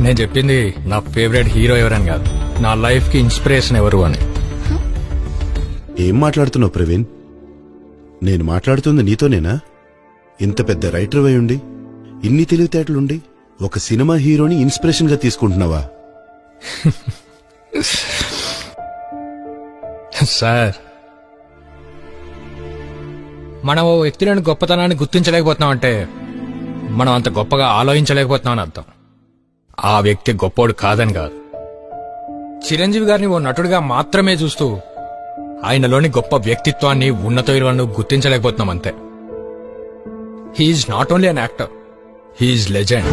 నేను చెప్పింది నా ఫేవరెట్ హీరో ఎవరని కాదు, నా లైఫ్ కి ఇన్స్పిరేషన్ ఎవరు అని. ఏం మాట్లాడుతున్నావు ప్రవీణ్? నేను మాట్లాడుతుంది నీతోనేనా? ఇంత పెద్ద రైటర్ అయి ఉండి, ఇన్ని తెలివితేటలుండి ఒక సినిమా హీరోని ఇన్స్పిరేషన్ గా తీసుకుంటున్నావా? సార్, మనం ఓ వ్యక్తిలోని గొప్పతనాన్ని గుర్తించలేకపోతున్నామంటే మనం అంత గొప్పగా ఆలోచించలేకపోతున్నామని అర్థం. ఆ వ్యక్తి గొప్పోడు కాదని కాదు. చిరంజీవి గారిని ఓ నటుడిగా మాత్రమే చూస్తూ ఆయనలోని గొప్ప వ్యక్తిత్వాన్ని, ఉన్నత విలువలను గుర్తించలేకపోతున్నాం అంతే. He's not only an actor, he's legend.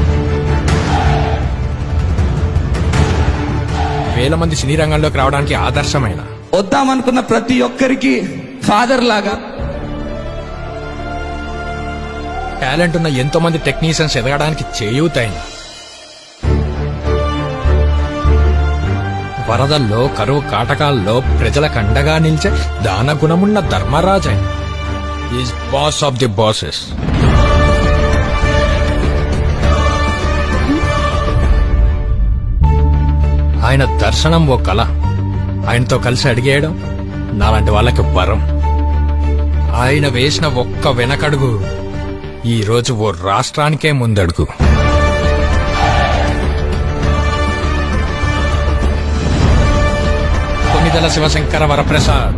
వేల మంది సినీ రంగంలోకి రావడానికి ఆదర్శమైన, వద్దామనుకున్న ప్రతి ఒక్కరికి ఫాదర్ లాగా, టాలెంట్ ఉన్న ఎంతో మంది టెక్నీషియన్స్ ఎదగడానికి చేయూతైన, వరదల్లో, కరువు కాటకాల్లో ప్రజలకు అండగా నిలిచే దాన గుణమున్న ధర్మరాజైన, is boss of the bosses. ఆయన దర్శనం ఓ కళ. ఆయనతో కలిసి అడిగేయడం నాలాంటి వాళ్ళకి వరం. ఆయన వేసిన ఒక్క వెనకడుగు ఈ రోజు ఓ రాష్ట్రానికే ముందడుగు. కొనిదెల శివశంకర వరప్రసాద్.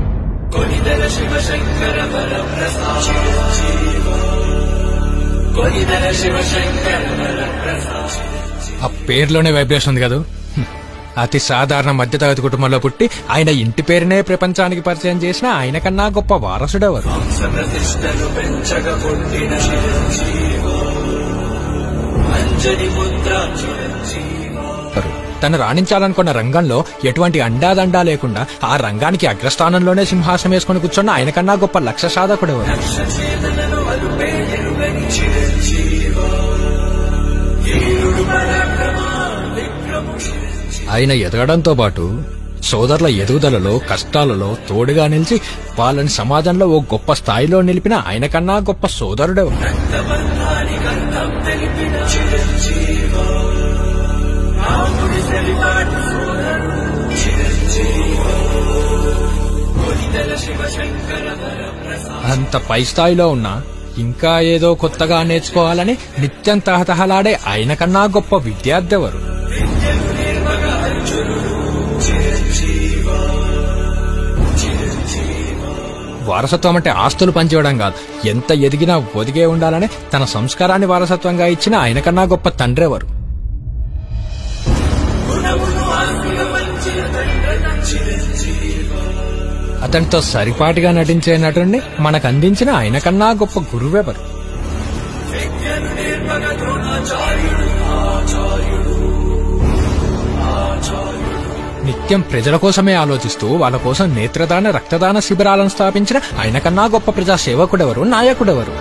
ఆ పేరులోనే వైబ్రేషన్ ఉంది కదా. అతి సాధారణ మధ్యతరగతి కుటుంబంలో పుట్టి ఆయన ఇంటి పేరునే ప్రపంచానికి పరిచయం చేసిన ఆయన కన్నా గొప్ప వారసుడెవరు? తను రాణించాలనుకున్న రంగంలో ఎటువంటి అండాదండా లేకుండా ఆ రంగానికి అగ్రస్థానంలోనే సింహాసనం వేసుకుని కూర్చున్న ఆయన కన్నా గొప్ప లక్ష్య సాధకుడెవరు? ఆయన ఎదగడంతో పాటు సోదరుల ఎదుగుదలలో, కష్టాలలో తోడుగా నిలిచి వాళ్ళని సమాజంలో ఓ గొప్ప స్థాయిలో నిలిపిన ఆయన కన్నా గొప్ప సోదరుడెవరు? అంత పై స్థాయిలో ఉన్నా ఇంకా ఏదో కొత్తగా నేర్చుకోవాలని నిత్యం తహతహలాడే ఆయన కన్నా గొప్ప విద్యార్థి ఎవరు? వారసత్వం అంటే ఆస్తులు పంచివ్వడం కాదు, ఎంత ఎదిగినా ఒదిగే ఉండాలని తన సంస్కారాన్ని వారసత్వంగా ఇచ్చిన ఆయన కన్నా గొప్ప తండ్రి ఎవరు? అతనితో సరిపాటిగా నటించే నటుడిని మనకు అందించిన ఆయన కన్నా గొప్ప గురువెవరు? నిత్యం ప్రజల కోసమే ఆలోచిస్తూ వాళ్ళ కోసం నేత్రదాన, రక్తదాన శిబిరాలను స్థాపించిన ఆయన కన్నా గొప్ప ప్రజా సేవకుడెవరు, నాయకుడెవరు?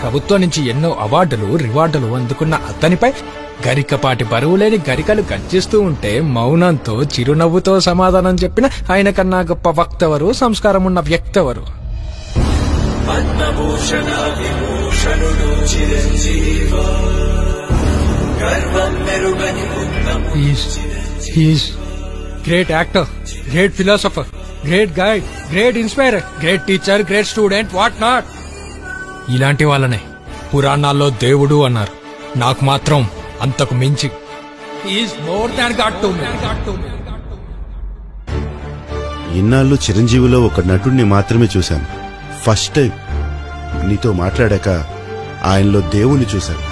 ప్రభుత్వం నుంచి ఎన్నో అవార్డులు, రివార్డులు అందుకున్న అతనిపై గరికపాటి బరువులేని గరికలు గర్జిస్తూ ఉంటే మౌనంతో, చిరునవ్వుతో సమాధానం చెప్పిన ఆయన కన్నా గొప్ప వక్తెవరు, సంస్కారం ఉన్న వ్యక్తెవరు? Great actor, great philosopher, great guide, great inspirer, great teacher, great student, what not. ఇలాంటి వాళ్ళనే పురాణాల్లో దేవుడు అన్నారు. నాకు మాత్రం అంతకు మించి more than god to me. ఇన్నాళ్ళు చిరంజీవిలో ఒక నటుడిని మాత్రమే చూశాను. ఫస్ట్ టైం నీతో మాట్లాడాక ఆయనలో దేవుణ్ణి చూశాను.